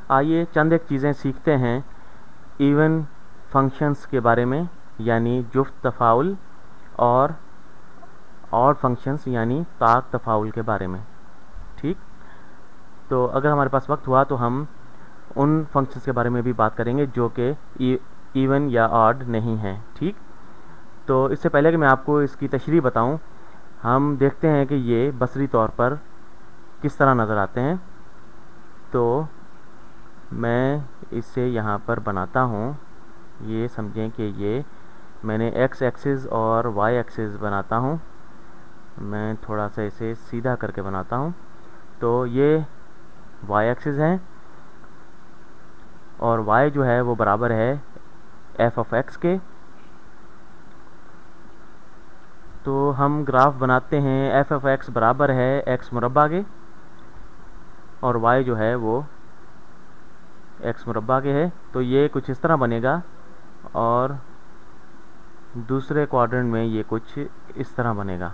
आइए चंद एक चीज़ें सीखते हैं इवन फंक्शंस के बारे में, यानी जुफ्त तफ़ाउल और ऑड फंक्शंस यानी ताक तफ़ाउल के बारे में। ठीक, तो अगर हमारे पास वक्त हुआ तो हम उन फंक्शंस के बारे में भी बात करेंगे जो कि इवन या ऑड नहीं हैं। ठीक, तो इससे पहले कि मैं आपको इसकी तशरीह बताऊं, हम देखते हैं कि ये बसरी तौर पर किस तरह नज़र आते हैं। तो मैं इसे यहाँ पर बनाता हूँ, ये समझें कि ये मैंने एक्स एक्सिस और वाई एक्सिस बनाता हूँ। मैं थोड़ा सा इसे सीधा करके बनाता हूँ। तो ये वाई एक्सिस है और y जो है वो बराबर है f ऑफ x के। तो हम ग्राफ बनाते हैं, f ऑफ x बराबर है x मुरब्बा के और y जो है वो x मुरब्बा के है। तो ये कुछ इस तरह बनेगा और दूसरे क्वाड्रेंट में ये कुछ इस तरह बनेगा,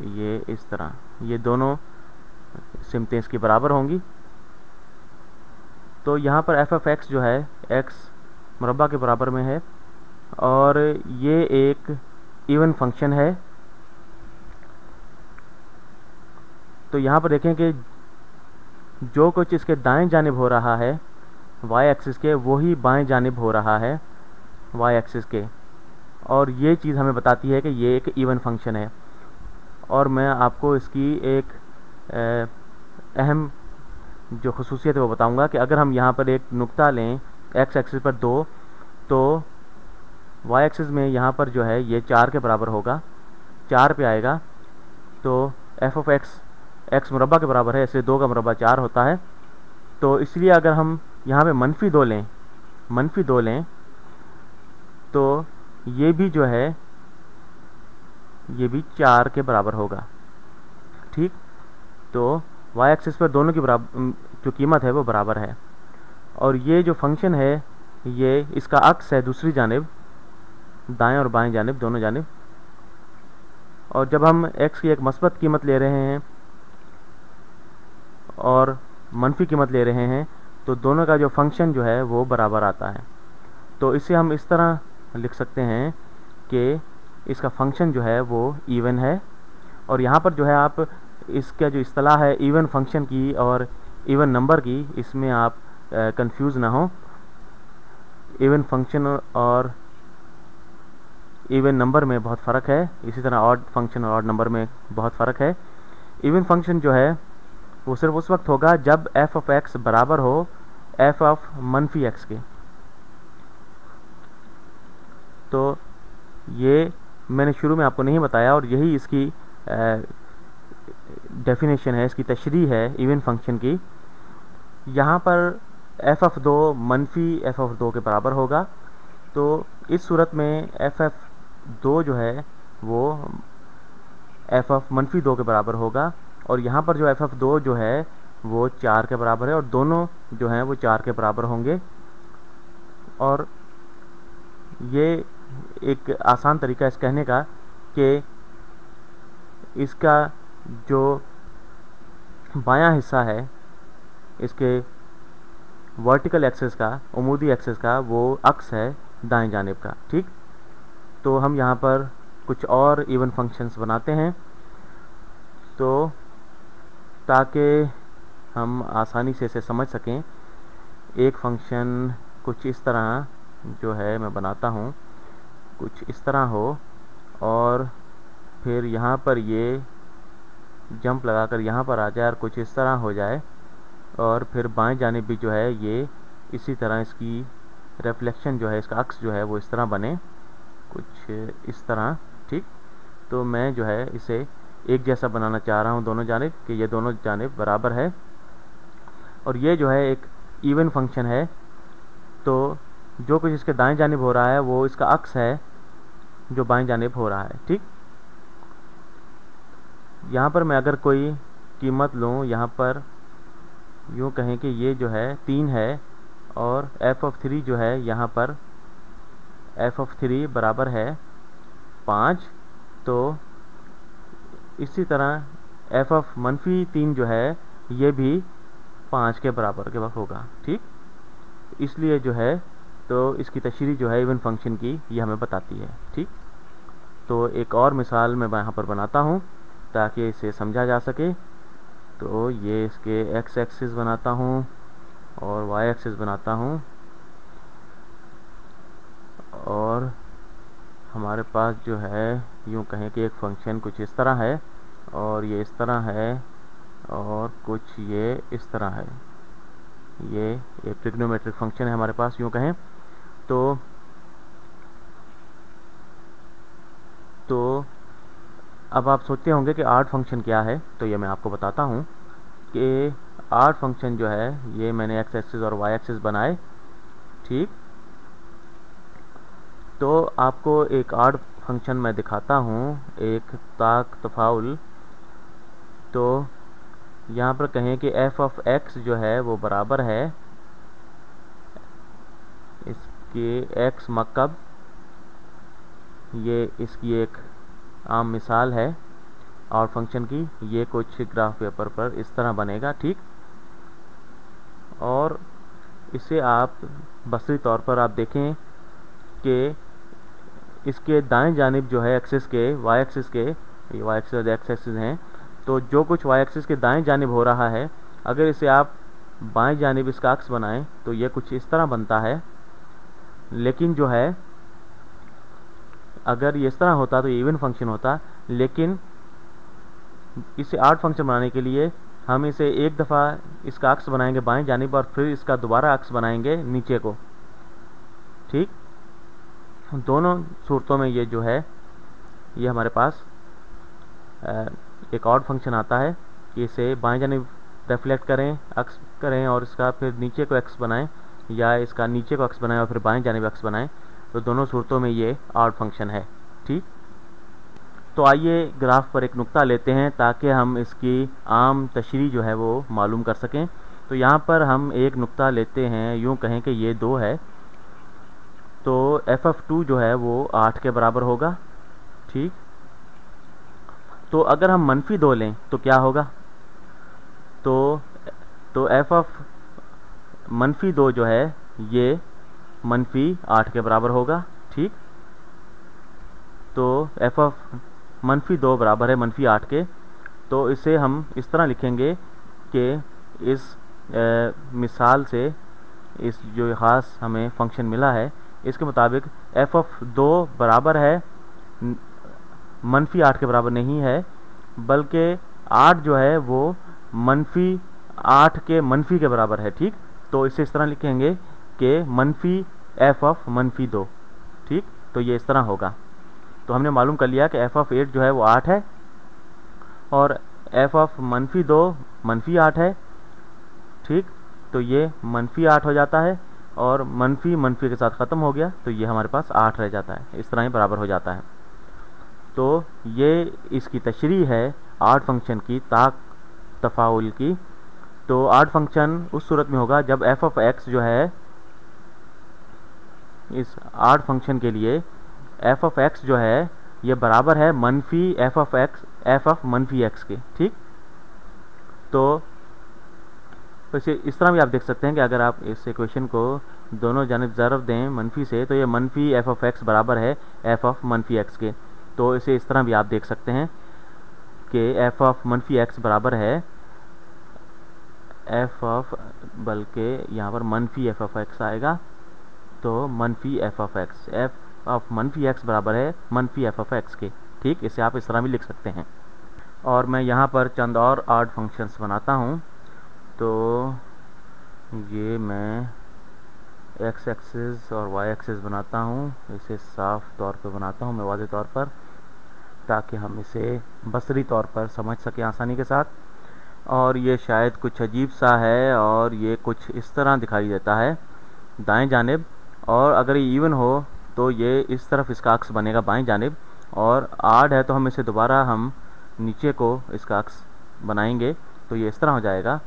ये इस तरह। ये दोनों सिमतें इसकी बराबर होंगी। तो यहाँ पर f ऑफ x जो है x मुरब्बा के बराबर में है और ये एक इवन फंक्शन है। तो यहाँ पर देखें कि जो कुछ इसके दाएं जानिब हो रहा है y एक्सिस के, वही बाएं जानिब हो रहा है y एक्सिस के, और ये चीज़ हमें बताती है कि ये एक इवन फंक्शन है। और मैं आपको इसकी एक अहम जो खसूसियत है वो बताऊंगा कि अगर हम यहाँ पर एक नुक्ता लें x एक्सिस पर 2, तो y एक्सिस में यहाँ पर जो है ये 4 के बराबर होगा, 4 पे आएगा। तो f ऑफ x मुरब्बा के बराबर है, इसलिए 2 का मुरब्बा 4 होता है। तो इसलिए अगर हम यहाँ पे -2 लें तो ये भी जो है ये भी 4 के बराबर होगा। ठीक, तो y एक्सिस पर दोनों की बराबर जो कीमत है वो बराबर है। और ये जो फंक्शन है ये इसका अक्स है दूसरी जानिब, दाएं और बाएं जानिब, दोनों जानिब। और जब हम x की एक मस्बत कीमत ले रहे हैं और मनफी कीमत ले रहे हैं तो दोनों का जो फंक्शन जो है वो बराबर आता है। तो इसे हम इस तरह लिख सकते हैं कि इसका फंक्शन जो है वो इवन है। और यहाँ पर जो है आप इसका जो इस्तिलाह है इवन फंक्शन की और इवन नंबर की, इसमें आप कंफ्यूज ना हो। इवन फंक्शन और इवन नंबर में बहुत फ़र्क है, इसी तरह ऑड फंक्शन और ऑड नंबर में बहुत फ़र्क है। इवन फंक्शन जो है वो सिर्फ उस वक्त होगा जब f ऑफ x बराबर हो f ऑफ मनफी x के। तो ये मैंने शुरू में आपको नहीं बताया और यही इसकी डेफिनेशन है, इसकी तशरीह है इवन फंक्शन की। यहाँ पर f ऑफ 2 मनफी f ऑफ 2 के बराबर होगा। तो इस सूरत में f ऑफ 2 जो है वो f ऑफ मनफी 2 के बराबर होगा और यहाँ पर जो f ऑफ 2 जो है वो 4 के बराबर है और दोनों जो हैं वो 4 के बराबर होंगे। और ये एक आसान तरीका इस कहने का कि इसका जो बायां हिस्सा है इसके वर्टिकल एक्सिस का, उमूदी एक्सिस का, वो अक्स है दाएं जानिब का। ठीक, तो हम यहाँ पर कुछ और इवन फंक्शंस बनाते हैं तो ताकि हम आसानी से इसे समझ सकें। एक फंक्शन कुछ इस तरह जो है मैं बनाता हूँ, कुछ इस तरह हो और फिर यहाँ पर ये जंप लगाकर यहाँ पर आ जाए और कुछ इस तरह हो जाए और फिर बाएं जानिब भी जो है ये इसी तरह इसकी रिफ्लेक्शन जो है, इसका अक्स जो है वो इस तरह बने, कुछ इस तरह। ठीक, तो मैं जो है इसे एक जैसा बनाना चाह रहा हूँ दोनों जानिब, कि ये दोनों जानिब बराबर है और ये जो है एक इवन फंक्शन है। तो जो कुछ इसके दाएं जानिब हो रहा है वो इसका अक्स है जो बाएं जानिब हो रहा है। ठीक, यहाँ पर मैं अगर कोई कीमत लूँ, यहाँ पर यूँ कहें कि ये जो है 3 है और f ऑफ 3 जो है यहाँ पर f ऑफ 3 बराबर है 5। तो इसी तरह f ऑफ मनफी 3 जो है ये भी 5 के बराबर के वक्त होगा। ठीक, इसलिए जो है तो इसकी तशरीह जो है इवन फंक्शन की ये हमें बताती है। ठीक, तो एक और मिसाल मैं यहाँ पर बनाता हूँ ताकि इसे समझा जा सके। तो ये इसके एक्स एक्सिस बनाता हूँ और वाई एक्सिस बनाता हूँ, और हमारे पास जो है यूँ कहें कि एक फंक्शन कुछ इस तरह है और ये इस तरह है और कुछ ये इस तरह है। ये एक ट्रिग्नोमेट्रिक फंक्शन है हमारे पास यूँ कहें। तो अब आप सोचते होंगे कि आर्ट फंक्शन क्या है, तो ये मैं आपको बताता हूँ कि आर्ट फंक्शन जो है ये मैंने एक्स एक्सिस और वाई एक्सिस बनाए। ठीक, तो आपको एक आर्ट फंक्शन मैं दिखाता हूँ, एक ताक तफाउल। तो यहाँ पर कहें कि एफ ऑफ एक्स जो है वो बराबर है इसके एक्स मक्कब, ये इसकी एक आम मिसाल है और फंक्शन की। ये कुछ ग्राफ पेपर पर इस तरह बनेगा। ठीक, और इसे आप बसरी तौर पर आप देखें कि इसके दाएं जानिब जो है एक्सिस के वाई एक्सिस के, ये वाई एक्सिस और एक्स एक्सिस हैं, तो जो कुछ वाई एक्सिस के दाएं जानिब हो रहा है अगर इसे आप बाएं जानिब इसका अक्स बनाएं तो ये कुछ इस तरह बनता है। लेकिन जो है अगर ये इस तरह होता तो ये इवन फंक्शन होता, लेकिन इसे आर्ट फंक्शन बनाने के लिए हम इसे एक दफ़ा इसका अक्स बनाएंगे बाएं जानिब और फिर इसका दोबारा अक्स बनाएंगे नीचे को। ठीक, दोनों सूरतों में ये जो है ये हमारे पास एक ऑड फंक्शन आता है कि इसे बाएं जानिब रिफ्लेक्ट करें, अक्स करें और इसका फिर नीचे को एक्स बनाएं, या इसका नीचे को एक्स बनाएं और फिर बाएं जानिब एक्स बनाएं। तो दोनों सूरतों में ये ऑड फंक्शन है। ठीक, तो आइए ग्राफ पर एक नुक्ता लेते हैं ताकि हम इसकी आम तशरीह जो है वो मालूम कर सकें। तो यहाँ पर हम एक नुक्ता लेते हैं, यूँ कहें कि ये 2 है, तो ff2 जो है वो 8 के बराबर होगा। ठीक, तो अगर हम -2 लें तो क्या होगा? तो f ऑफ -2 जो है ये -8 के बराबर होगा। ठीक, तो f ऑफ -2 बराबर है -8 के। तो इसे हम इस तरह लिखेंगे कि इस मिसाल से इस जो ख़ास हमें फंक्शन मिला है इसके मुताबिक f ऑफ 2 बराबर है -8 के बराबर नहीं है, बल्कि 8 जो है वो -8 के मनफी के बराबर है। ठीक, तो इसे इस तरह लिखेंगे कि मनफी f ऑफ -2। ठीक, तो ये इस तरह होगा। तो हमने मालूम कर लिया कि f ऑफ 8 जो है वो 8 है और f ऑफ -2 -8 है। ठीक, तो ये -8 हो जाता है और मनफी के साथ ख़त्म हो गया, तो ये हमारे पास 8 रह जाता है। इस तरह ही बराबर हो जाता है। तो ये इसकी तशरीह है आर्ट फंक्शन की, ताक तफाउल की। तो आर्ट फंक्शन उस सूरत में होगा जब f ऑफ x जो है, इस आर्ट फंक्शन के लिए f ऑफ x जो है ये बराबर है मनफी f ऑफ -x के। ठीक, तो इसे इस तरह भी आप देख सकते हैं कि अगर आप इस इक्वेशन को दोनों जानिब ज़रब दें मनफी से तो ये मनफी f ऑफ x बराबर है f ऑफ -x के। तो इसे इस तरह भी आप देख सकते हैं कि f ऑफ -x बराबर है f ऑफ, बल्कि यहाँ पर मनफी f ऑफ x आएगा, तो मनफी f of f of -x बराबर है मनफी f ऑफ x के। ठीक, इसे आप इस तरह भी लिख सकते हैं। और मैं यहाँ पर चंद और ऑड फंक्शंस बनाता हूँ। तो ये मैं एक्स एक्सिस और वाई एक्सिस बनाता हूँ, इसे साफ तौर पर बनाता हूँ मैं वाज़ेह तौर पर, ताकि हम इसे बसरी तौर पर समझ सकें आसानी के साथ। और ये शायद कुछ अजीब सा है और ये कुछ इस तरह दिखाई देता है दाएं जानिब, और अगर ये इवन हो तो ये इस तरफ इसका अक्स बनेगा बाएं जानिब, और आड है तो हम इसे दोबारा हम नीचे को इसका अक्स बनाएंगे तो ये इस तरह हो जाएगा।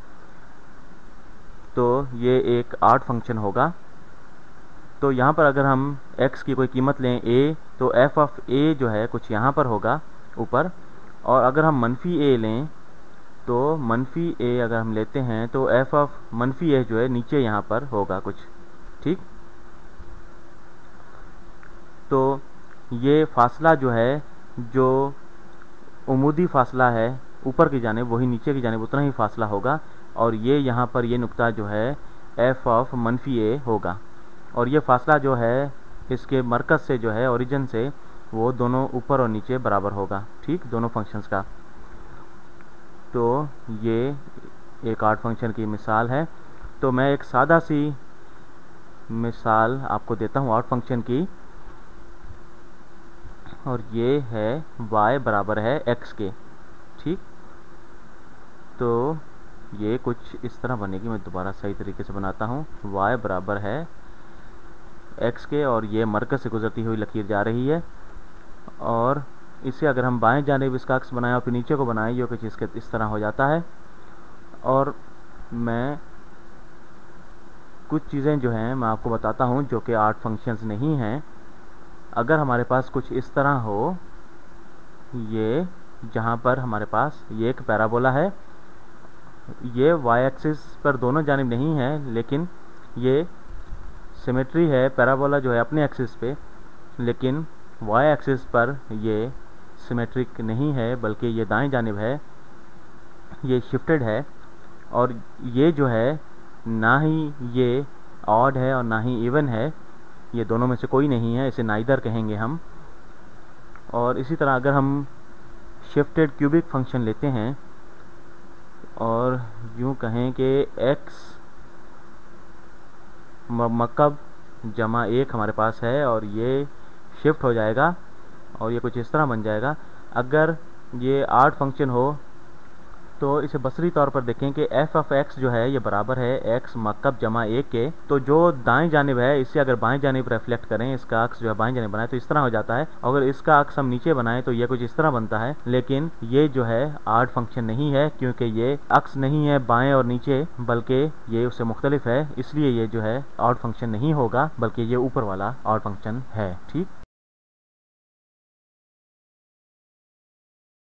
तो ये एक आड फंक्शन होगा। तो यहाँ पर अगर हम x की कोई कीमत लें a, तो f ऑफ a जो है कुछ यहाँ पर होगा ऊपर, और अगर हम -a लें तो मनफी ए अगर हम लेते हैं तो एफ ऑफ मनफी ए जो है नीचे यहाँ पर होगा कुछ, ठीक। तो ये फासला जो है, जो उमूदी फासला है ऊपर की जानिब वही नीचे की जानिब उतना ही फासला होगा, और ये यहाँ पर ये नुक्ता जो है एफ ऑफ मनफी ए होगा, और ये फासला जो है इसके मरकज़ से जो है ओरिजिन से वो दोनों ऊपर और नीचे बराबर होगा, ठीक, दोनों फंक्शंस का। तो ये एक आर्ट फंक्शन की मिसाल है। तो मैं एक सादा सी मिसाल आपको देता हूँ आर्ट फंक्शन की, और ये है y बराबर है x के, ठीक। तो ये कुछ इस तरह बनेगी, मैं दोबारा सही तरीके से बनाता हूँ। y बराबर है x के, और ये मरकज़ से गुजरती हुई लकीर जा रही है, और इसे अगर हम बाएं जानिब इसका अक्स बनाएं और फिर नीचे को बनाएं, ये कुछ इसके इस तरह हो जाता है। और मैं कुछ चीज़ें जो हैं मैं आपको बताता हूँ जो कि आर्ट फंक्शंस नहीं हैं। अगर हमारे पास कुछ इस तरह हो, ये जहाँ पर हमारे पास ये एक पैराबोला है, ये y एक्सिस पर दोनों जानिब नहीं है, लेकिन ये सिमेट्री है, पैराबोला जो है अपने एक्सिस पे, लेकिन y एक्सिस पर ये सिमेट्रिक नहीं है, बल्कि ये दाएं जानिब है, ये शिफ्टेड है, और ये जो है ना ही ये ऑड है और ना ही इवन है, ये दोनों में से कोई नहीं है, इसे नाइदर कहेंगे हम। और इसी तरह अगर हम शिफ्टेड क्यूबिक फंक्शन लेते हैं और यूँ कहें कि x मकब जमा 1 हमारे पास है, और ये शिफ्ट हो जाएगा और ये कुछ इस तरह बन जाएगा। अगर ये आर्ट फंक्शन हो तो इसे बसरी तौर पर देखें कि f ऑफ x जो है ये बराबर है x मकब जमा 1 के। तो जो दाएं जानिब है इसे अगर बाएं जानिब रिफ्लेक्ट करें, इसका अक्स जो है बाएं जानिब बनाए तो इस तरह हो जाता है। अगर इसका अक्स हम नीचे बनाएं तो ये कुछ इस तरह बनता है, लेकिन ये जो है आर्ट फंक्शन नहीं है, क्योंकि ये अक्स नहीं है बाएं और नीचे, बल्कि ये उससे मुख्तलिफ है, इसलिए ये जो है आर्ट फंक्शन नहीं होगा, बल्कि ये ऊपर वाला आर्ट फंक्शन है, ठीक।